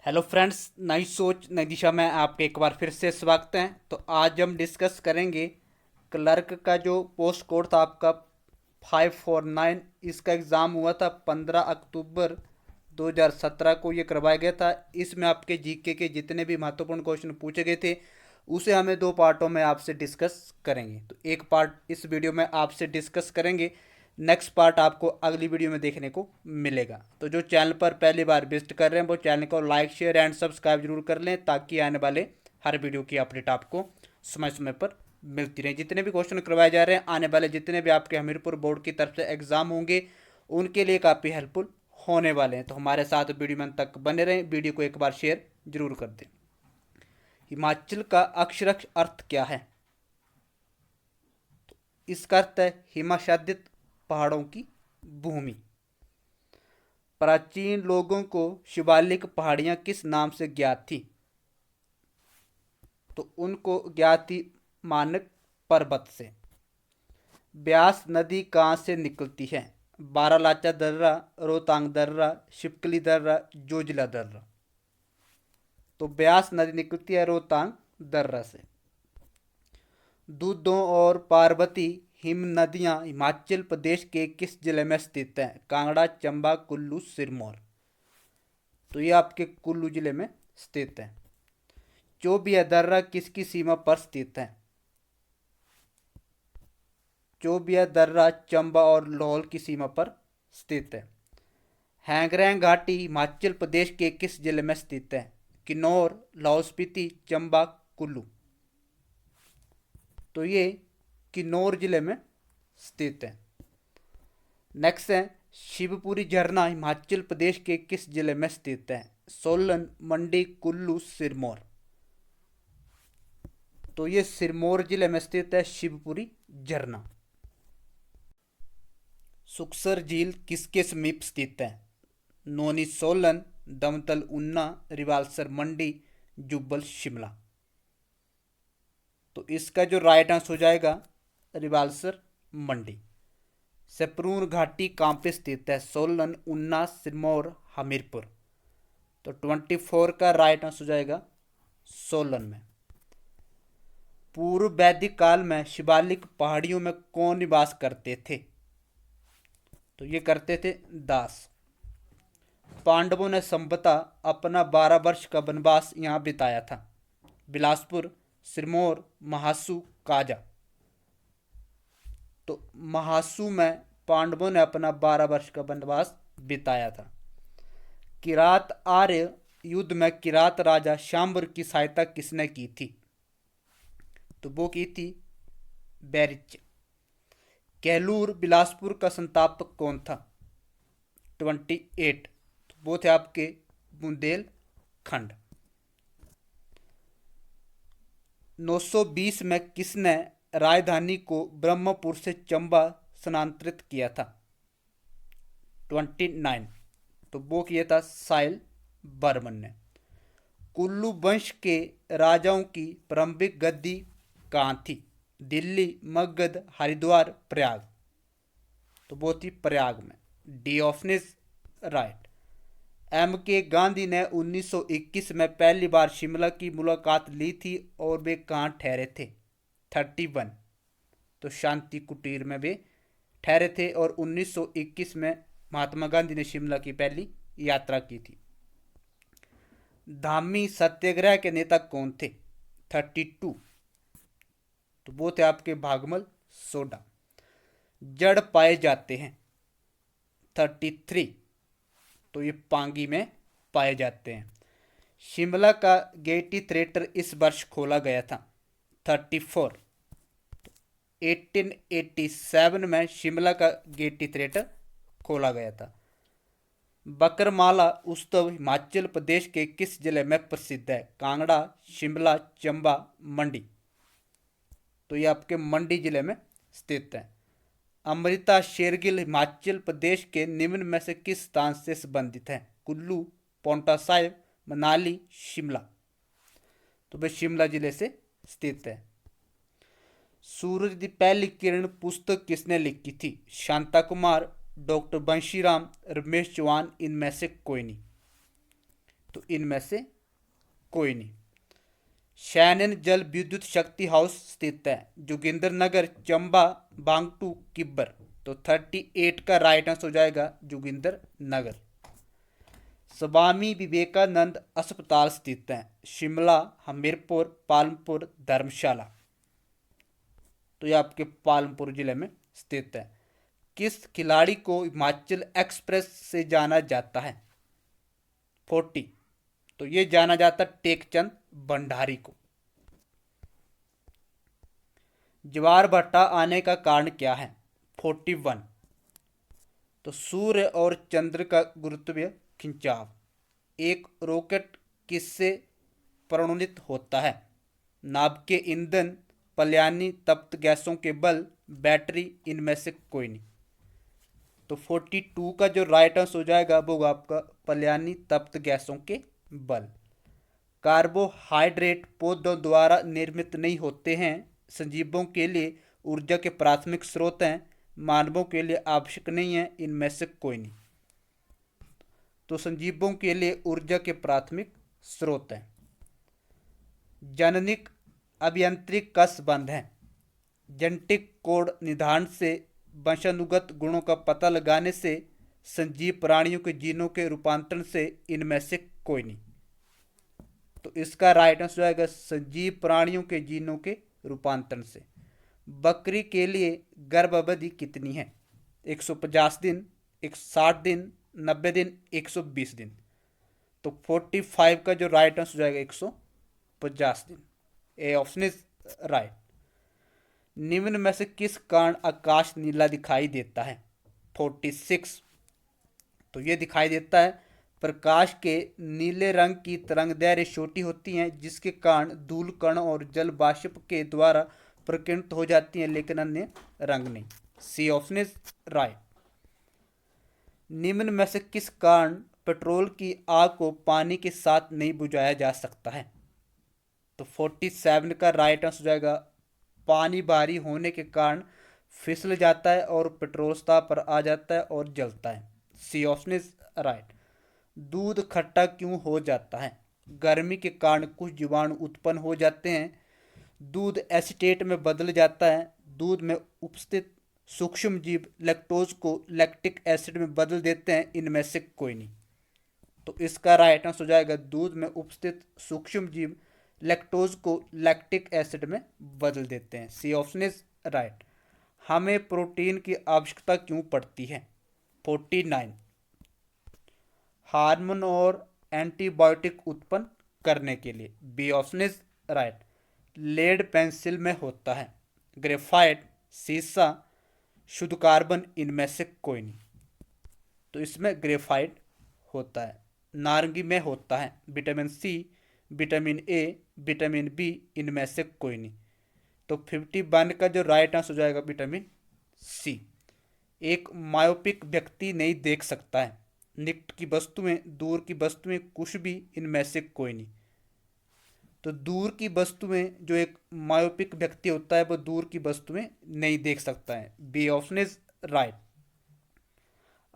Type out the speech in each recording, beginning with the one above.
Hello friends, नई सोच नई दिशा में आपके एक बार फिर से स्वागत है। तो आज हम डिस्कस करेंगे क्लर्क का जो पोस्ट कोड था आपका 549। इसका एग्ज़ाम हुआ था 15 अक्टूबर 2017 को ये करवाया गया था। इसमें आपके जीके के जितने भी महत्वपूर्ण क्वेश्चन पूछे गए थे उसे हमें दो पार्टों में आपसे डिस्कस करेंगे। तो एक पार्ट इस वीडियो में आपसे डिस्कस करेंगे, नेक्स्ट पार्ट आपको अगली वीडियो में देखने को मिलेगा। तो जो चैनल पर पहली बार विजिट कर रहे हैं वो चैनल को लाइक शेयर एंड सब्सक्राइब जरूर कर लें, ताकि आने वाले हर वीडियो की अपडेट आपको समय समय पर मिलती रहे। जितने भी क्वेश्चन करवाए जा रहे हैं, आने वाले जितने भी आपके हमीरपुर बोर्ड की तरफ से एग्जाम होंगे उनके लिए काफ़ी हेल्पफुल होने वाले हैं। तो हमारे साथ वीडियो में तक बने रहें, वीडियो को एक बार शेयर जरूर कर दें। हिमाचल का अक्षरश अर्थ क्या है? इसका अर्थ है हिमाच्छादित पहाड़ों की भूमि। प्राचीन लोगों को शिवालिक पहाड़ियां किस नाम से ज्ञात थी? तो उनको ज्ञात थी मानक पर्वत से। ब्यास नदी कहाँ से निकलती है? बारालाचा दर्रा, रोहतांग दर्रा, शिपकली दर्रा, जोजिला दर्रा। तो ब्यास नदी निकलती है रोहतांग दर्रा से। दूधों और पार्वती हिम नदियां हिमाचल प्रदेश के किस जिले में स्थित हैं? कांगड़ा, चंबा, कुल्लू, सिरमौर। तो ये आपके कुल्लू जिले में स्थित है। चोबिया दर्रा किसकी सीमा पर स्थित है? चोबिया दर्रा चंबा और लाहौल की सीमा पर स्थित है। हैंगरैंग घाटी हिमाचल प्रदेश के किस जिले में स्थित है? किन्नौर, लाहौल स्पीति, चंबा, कुल्लू। तो ये किन्नौर जिले में स्थित है। नेक्स्ट है शिवपुरी झरना हिमाचल प्रदेश के किस जिले में स्थित है? सोलन, मंडी, कुल्लू, सिरमौर। तो ये सिरमौर जिले में स्थित है शिवपुरी झरना। सुक्सर झील किसके समीप स्थित है? नोनी सोलन, दमतल ऊना, रिवाल्सर मंडी, जुब्बल शिमला। तो इसका जो राइट आंसर हो जाएगा रिवाल्सर मंडी। सपरून घाटी कहाँ पे स्थित है? सोलन, ऊना, सिरमौर, हमीरपुर। तो 24 का राइट आंसर हो जाएगा सोलन में। पूर्व वैदिक काल में शिवालिक पहाड़ियों में कौन निवास करते थे? तो ये करते थे दास। पांडवों ने संभवतः अपना 12 वर्ष का वनवास यहाँ बिताया था। बिलासपुर, सिरमौर, महासू, काजा। तो महासू में पांडवों ने अपना 12 वर्ष का वनवास बिताया था। किरात आर्य युद्ध में किरात राजा शाम्बर की सहायता किसने की थी? तो वो की थी बैरिच। कहलूर बिलासपुर का संस्थापक कौन था? 28। तो वो थे आपके बुंदेलखंड। 920 में किसने राजधानी को ब्रह्मपुर से चंबा स्थानांतरित किया था? 29। तो वो किया था साइल बर्मन ने। कुल्लू वंश के राजाओं की प्रारंभिक गद्दी कहाँ थी? दिल्ली, मगध, हरिद्वार, प्रयाग। तो वो थी प्रयाग में। D option is right. M K Gandhi ने 1921 में पहली बार शिमला की मुलाकात ली थी और वे कहाँ ठहरे थे? 31। तो शांति कुटीर में वे ठहरे थे और 1921 में महात्मा गांधी ने शिमला की पहली यात्रा की थी। धामी सत्याग्रह के नेता कौन थे? 32। तो वो थे आपके भागमल सोडा। जड़ पाए जाते हैं 33। तो ये पांगी में पाए जाते हैं। शिमला का गेटी थिएटर इस वर्ष खोला गया था 34। 1887 में शिमला का गेटी थिएटर खोला गया था। बकरमाला उत्सव हिमाचल प्रदेश के किस जिले में प्रसिद्ध है? कांगड़ा, शिमला, चंबा, मंडी। तो ये आपके मंडी जिले में स्थित है। अमृता शेरगिल हिमाचल प्रदेश के निम्न में से किस स्थान से संबंधित है? कुल्लू, पोंटा साहिब, मनाली, शिमला। तो वह शिमला जिले से स्थित है। सूरज की पहली किरण पुस्तक किसने लिखी थी? शांता कुमार, डॉक्टर बंशीराम, रमेश चौहान, इनमें से कोई नहीं। तो इनमें से कोई नहीं। शैनन जल विद्युत शक्ति हाउस स्थित है जोगिंदर नगर, चंबा, बांगटू, किब्बर। तो 38 का राइट आंसर हो जाएगा जोगिंदर नगर। स्वामी विवेकानंद अस्पताल स्थित है शिमला, हमीरपुर, पालमपुर, धर्मशाला। तो ये आपके पालमपुर जिले में स्थित है। किस खिलाड़ी को हिमाचल एक्सप्रेस से जाना जाता है? 40। तो ये जाना जाता टेकचंद भंडारी को। ज्वार भाटा आने का कारण क्या है? 41। तो सूर्य और चंद्र का गुरुत्वीय खिंचाव। एक रॉकेट किससे प्रणोदित होता है? नाभिकीय ईंधन, पलयानी तप्त गैसों के बल, बैटरी, इनमें से कोई नहीं। तो 42 का जो राइट आंसर हो जाएगा वो आपका पलयानी तप्त गैसों के बल। कार्बोहाइड्रेट पौधों द्वारा निर्मित नहीं होते हैं, सजीवों के लिए ऊर्जा के प्राथमिक स्रोत हैं, मानवों के लिए आवश्यक नहीं है, इनमें से कोई नहीं। तो सजीवों के लिए ऊर्जा के प्राथमिक स्रोत हैं। जननिक अभियांत्रिक का संबंध है जेनेटिक कोड निर्धारण से, वंशानुगत गुणों का पता लगाने से, सजीव प्राणियों के जीनों के रूपांतरण से, इनमें से कोई नहीं। तो इसका राइट आंसर आएगा सजीव प्राणियों के जीनों के रूपांतरण से। बकरी के लिए गर्भ अवधि कितनी है? 150 दिन, 160 दिन, 90 दिन, 120 दिन। तो 45 का जो राइट आंसर जाएगा 150 दिन। A option is right. निम्न में से किस कारण आकाश नीला दिखाई देता है? 46। तो ये दिखाई देता है प्रकाश के नीले रंग की तरंगदैर्घ्य छोटी होती हैं, जिसके कारण धूल कण और जल वाष्प के द्वारा प्रकीर्णित हो जाती हैं, लेकिन अन्य रंग नहीं। C option is right. निम्न में से किस कारण पेट्रोल की आग को पानी के साथ नहीं बुझाया जा सकता है? तो 47 का राइट आंसर हो जाएगा पानी भारी होने के कारण फिसल जाता है और पेट्रोल सतह पर आ जाता है और जलता है। C option is right. दूध खट्टा क्यों हो जाता है? गर्मी के कारण कुछ जीवाणु उत्पन्न हो जाते हैं, दूध एसीटेट में बदल जाता है, दूध में उपस्थित सूक्ष्म जीव लैक्टोज को लैक्टिक एसिड में बदल देते हैं, इनमें से कोई नहीं। तो इसका राइट आंसर हो जाएगा दूध में उपस्थित सूक्ष्म जीव लैक्टोज को लैक्टिक एसिड में बदल देते हैं। C option is right. हमें प्रोटीन की आवश्यकता क्यों पड़ती है? 49। हार्मोन और एंटीबायोटिक उत्पन्न करने के लिए। B option is right. Lead pencil में होता है, ग्रेफाइट, सीसा, शुद्ध कार्बन, इनमें से कोई नहीं। तो इसमें ग्रेफाइट होता है। नारंगी में होता है vitamin C, vitamin A, vitamin B, इनमें से कोई नहीं। तो 51 का जो राइट आंसर हो जाएगा विटामिन सी। एक मायोपिक व्यक्ति नहीं देख सकता है, निकट की वस्तुएं, दूर की वस्तुएं, कुछ भी, इनमें से कोई नहीं। तो दूर की वस्तुएं, जो एक मायोपिक व्यक्ति होता है वो दूर की वस्तुएं नहीं देख सकता है। B option is right.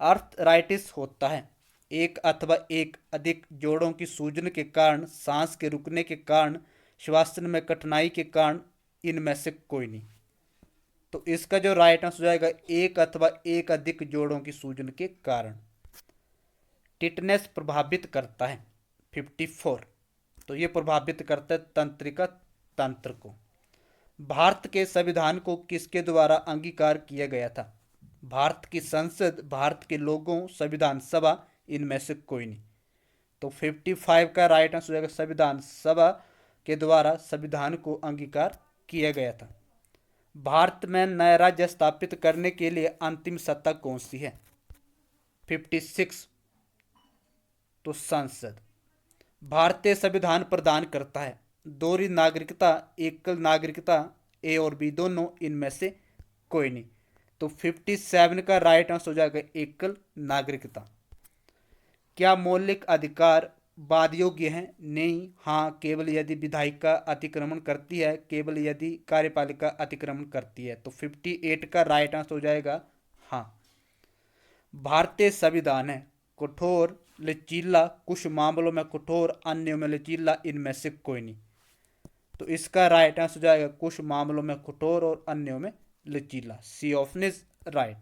Arthritis होता है एक अथवा एक अधिक जोड़ों की सूजन के कारण, सांस के रुकने के कारण, श्वसन में कठिनाई के कारण, इनमें से कोई नहीं। तो इसका जो राइट आंसर हो जाएगा एक अथवा एक अधिक जोड़ों की सूजन के कारण। टिटनेस प्रभावित करता है 54। तो ये प्रभावित करता है तंत्रिका तंत्र को। भारत के संविधान को किसके द्वारा अंगीकार किया गया था? भारत की संसद, भारत के लोगों, संविधान सभा, इनमें से कोई नहीं। तो 55 का राइट आंसर हो जाएगा संविधान सभा के द्वारा संविधान को अंगीकार किया गया था। भारत में नया राज्य स्थापित करने के लिए अंतिम सत्ता कौन सी है? 56। तो संसद। भारतीय संविधान प्रदान करता है दोहरी नागरिकता, एकल नागरिकता, ए और बी दोनों, इनमें से कोई नहीं। तो 57 का राइट आंसर हो जाएगा एकल नागरिकता। क्या मौलिक अधिकार वाद योग्य हैं? नहीं, हाँ, केवल यदि विधायिका अतिक्रमण करती है, केवल यदि कार्यपालिका अतिक्रमण करती है। तो 58 का राइट आंसर हो जाएगा हाँ। भारतीय संविधान है कठोर लचीला, कुछ मामलों में कठोर, अन्यों में लचीला, इनमें से कोई नहीं। तो इसका राइट आंसर हो जाएगा कुछ मामलों में कठोर और अन्यों में लचीला। C option is right.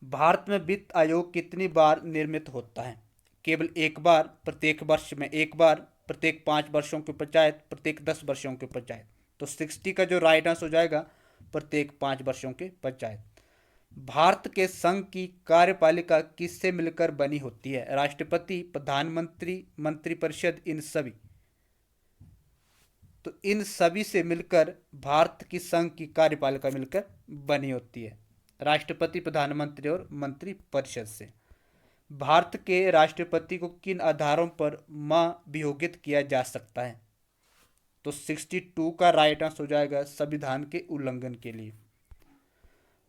Bharat में वित्त आयोग कितनी बार निर्मित होता है? केवल एक बार, प्रत्येक वर्ष में एक बार, प्रत्येक 5 वर्षों के पश्चात, प्रत्येक 10 वर्षों के पश्चात। तो 60 का जो राइट आंसर हो जाएगा प्रत्येक 5 वर्षों के पश्चात। भारत के संघ की कार्यपालिका किससे मिलकर बनी होती है? राष्ट्रपति, प्रधानमंत्री, मंत्रिपरिषद, इन सभी। तो इन सभी से मिलकर भारत की संघ की कार्यपालिका मिलकर बनी होती है, राष्ट्रपति, प्रधानमंत्री और मंत्रिपरिषद से। भारत के राष्ट्रपति को किन आधारों पर महाभियोगित किया जा सकता है? तो 62 का राइट आंसर हो जाएगा संविधान के उल्लंघन के लिए।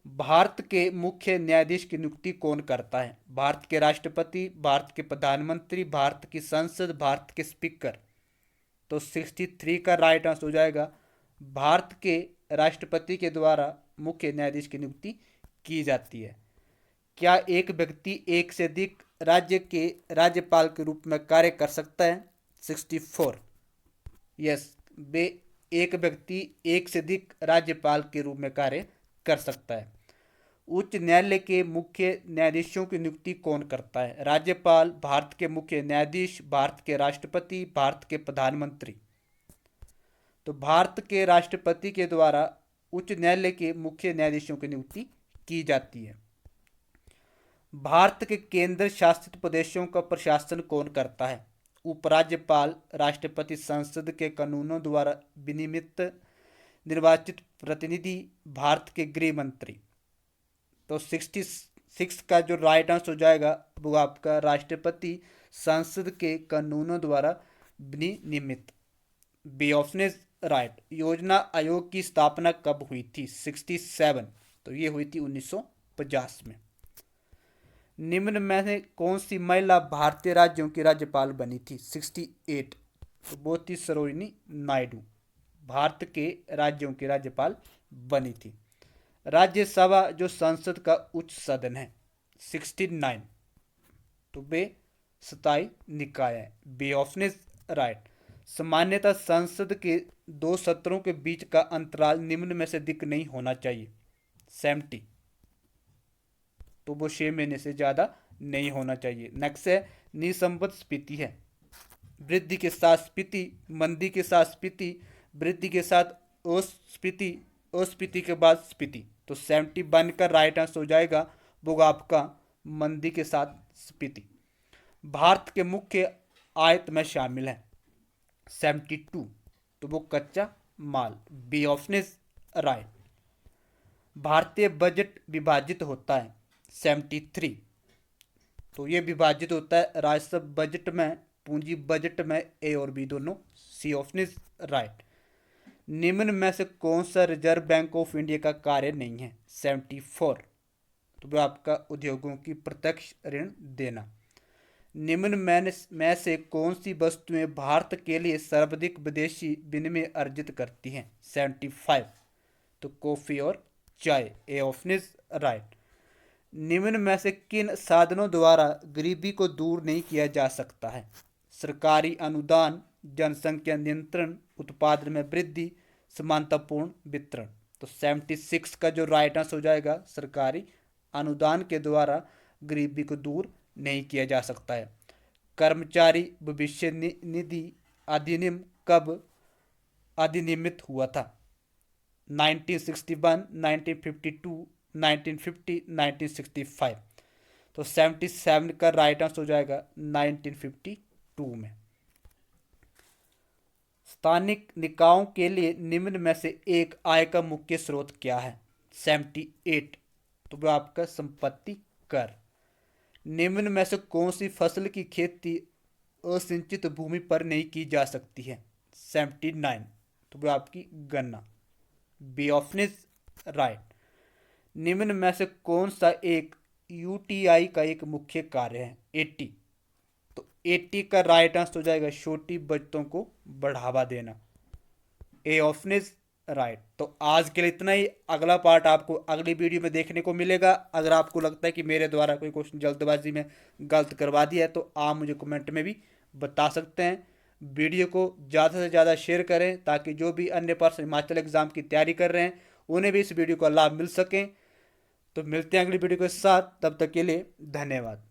भारत के मुख्य न्यायाधीश की नियुक्ति कौन करता है? भारत के राष्ट्रपति, भारत के प्रधानमंत्री, भारत की संसद, भारत के स्पीकर। तो 63 का राइट आंसर हो जाएगा भारत के राष्ट्रपति के द्वारा मुख्य न्यायाधीश की नियुक्ति की जाती है। क्या एक व्यक्ति एक से अधिक राज्य के राज्यपाल के रूप में कार्य कर सकता है? 64। यस, वे एक व्यक्ति एक से अधिक राज्यपाल के रूप में कार्य कर सकता है। उच्च न्यायालय के मुख्य न्यायाधीशों की नियुक्ति कौन करता है? राज्यपाल, भारत के मुख्य न्यायाधीश, भारत के राष्ट्रपति, भारत के प्रधानमंत्री। तो भारत के राष्ट्रपति के द्वारा उच्च न्यायालय के मुख्य न्यायाधीशों की नियुक्ति की जाती है। भारत के केंद्र शासित प्रदेशों का प्रशासन कौन करता है? उपराज्यपाल, राष्ट्रपति, संसद के कानूनों द्वारा विनियमित निर्वाचित प्रतिनिधि, भारत के गृह मंत्री। तो 66 का जो राइट आंसर हो जाएगा वो आपका राष्ट्रपति संसद के कानूनों द्वारा विनियमित। B option is right. योजना आयोग की स्थापना कब हुई थी? 67। तो ये हुई थी 1950 में। निम्न में से कौन सी महिला भारतीय राज्यों की राज्यपाल बनी थी? 68। तो वो थी सरोजिनी नायडू, भारत के राज्यों की राज्यपाल बनी थी। राज्यसभा जो संसद का उच्च सदन है, 69। तो वे स्थायी निकाय है। B option is right. सामान्यतः संसद के 2 सत्रों के बीच का अंतराल निम्न में से अधिक नहीं होना चाहिए, 70। तो वो 6 महीने से ज़्यादा नहीं होना चाहिए। नेक्स्ट है निसंबद्ध स्फीति है। वृद्धि के साथ स्फीति, मंदी के साथ स्फीति, वृद्धि के साथ अस्फीति, अस्फीति के बाद स्फीति। तो 71 का राइट आंसर हो जाएगा वो आपका मंदी के साथ स्फीति। भारत के मुख्य आयत में शामिल है, 72। तो वो कच्चा माल। B option is right. भारतीय बजट विभाजित होता है, 73। तो ये विभाजित होता है राजस्व बजट में, पूंजी बजट में, ए और बी दोनों। C option is right. निम्न में से कौन सा रिजर्व बैंक ऑफ इंडिया का कार्य नहीं है? 74। तो वह आपका उद्योगों की प्रत्यक्ष ऋण देना। निम्न में से कौन सी वस्तुएं भारत के लिए सर्वाधिक विदेशी विनिमय अर्जित करती हैं? 75। तो कॉफी और चाय। A option is right. निम्न में से किन साधनों द्वारा गरीबी को दूर नहीं किया जा सकता है? सरकारी अनुदान, जनसंख्या नियंत्रण, उत्पादन में वृद्धि, समानतापूर्ण वितरण। तो 76 का जो राइट आंसर हो जाएगा सरकारी अनुदान के द्वारा गरीबी को दूर नहीं किया जा सकता है। कर्मचारी भविष्य निधि अधिनियम कब अधिनियमित हुआ था? 1961, 1952, 1950, 1965। तो 77 का राइट आंसर हो जाएगा 1952 में। स्थानिक निकायों के लिए निम्न में से एक आय का मुख्य स्रोत क्या है? 78। तो वह आपका संपत्ति कर। निम्न में से कौन सी फसल की खेती असिंचित भूमि पर नहीं की जा सकती है? 79। तो वह आपकी गन्ना। B option is right. निम्न में से कौन सा एक यूटीआई का एक मुख्य कार्य है? 80। तो 80 का राइट आंसर हो जाएगा छोटी बचतों को बढ़ावा देना। ए ऑप्शन इज राइट, तो आज के लिए इतना ही। अगला पार्ट आपको अगली वीडियो में देखने को मिलेगा। अगर आपको लगता है कि मेरे द्वारा कोई क्वेश्चन जल्दबाजी में गलत करवा दिया है तो आप मुझे कमेंट में भी बता सकते हैं। वीडियो को ज़्यादा से ज़्यादा शेयर करें ताकि जो भी अन्य पर्सन हिमाचल एग्ज़ाम की तैयारी कर रहे हैं उन्हें भी इस वीडियो का लाभ मिल सके। तो मिलते हैं अगली वीडियो के साथ, तब तक के लिए धन्यवाद।